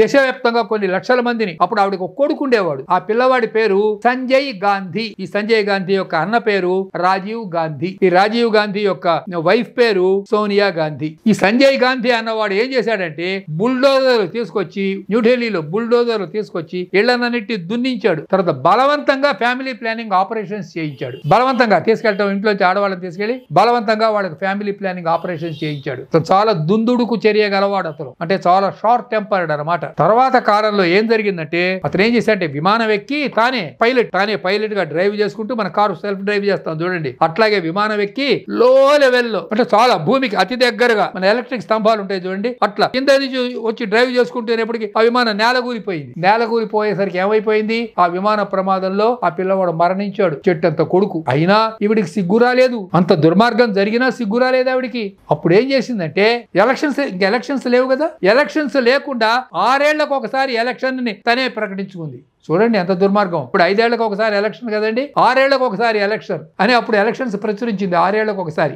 దేశవ్యాప్తంగా కొన్ని లక్షల మందిని. అప్పుడు ఆవిడకి ఒక కొడుకు ఉండేవాడు. ఆ పిల్లవాడి పేరు సంజయ్ గాంధీ. ఈ సంజయ్ గాంధీ యొక్క అన్న పేరు రాజీవ్ గాంధీ. ఈ రాజీవ్ గాంధీ యొక్క వైఫ్ పేరు సోనియా గాంధీ. ఈ సంజయ్ గాంధీ అన్నవాడు ఏం చేశాడంటే బుల్డోజర్ తీసుకొచ్చి న్యూఢిల్లీలో బుల్డోజర్ తీసుకొచ్చి ఇళ్లన్నిటి దున్నించాడు. తర్వాత బలవంతంగా ఫ్యామిలీ ప్లానింగ్ ఆపరేషన్స్ చేయించాడు. బలవంతంగా తీసుకెళ్ళటం, ఇంట్లోంచి ఆడవాళ్ళని తీసుకెళ్లి బలవంతంగా వాళ్ళకి ఫ్యామిలీ ప్లానింగ్ ఆపరేషన్స్ చేయించాడు. చాలా దుందుడుకు చర్య గలవాడు అతను. అంటే చాలా షార్ట్ టెంపర్డ్ అనమాట. తర్వాత కాలంలో ఏం జరిగిందంటే అతను ఏం చేశాడంటే విమానం ఎక్కి తానే పైలట్ గా డ్రైవ్ చేసుకుంటూ, మన కారు సెల్ఫ్ డ్రైవ్ చేస్తాం చూడండి, అట్లాగే విమానం ఎక్కి లో లెవెల్లో, అంటే చాలా భూమికి అతి దగ్గరగా మన ఎలక్ట్రిక్ స్తంభాలు ఉంటాయి చూడండి, అట్లా కింద నుంచి వచ్చి డ్రైవ్ చేసుకుంటున్నప్పటికీ ఆ విమానం నేలగూలిపోయింది. నేలగూలిపోయేసరికి ఏమైపోయింది, ఆ విమాన ప్రమాదంలో ఆ పిల్లవాడు మరణించాడు. చెట్టంత కొడుకు. అయినా ఈవిడికి సిగ్గు రాలేదు. అంత దుర్మార్గం జరిగినా సిగ్గు రాలేదు ఆవిడికి. అప్పుడు ఏం చేసిందంటే ఎలక్షన్స్ లేవు కదా, ఎలక్షన్స్ లేకుండా 6 ఏళ్లకు ఒకసారి ఎలక్షన్ ని తనే ప్రకటించుకుంది. చూడండి ఎంత దుర్మార్గం. ఇప్పుడు 5 ఏళ్లకు ఒకసారి ఎలక్షన్ కదండి, 6 ఏళ్లకు ఒకసారి ఎలక్షన్ అని అప్పుడు ఎలక్షన్స్ ప్రచురించింది. 6 ఏళ్లకు ఒకసారి.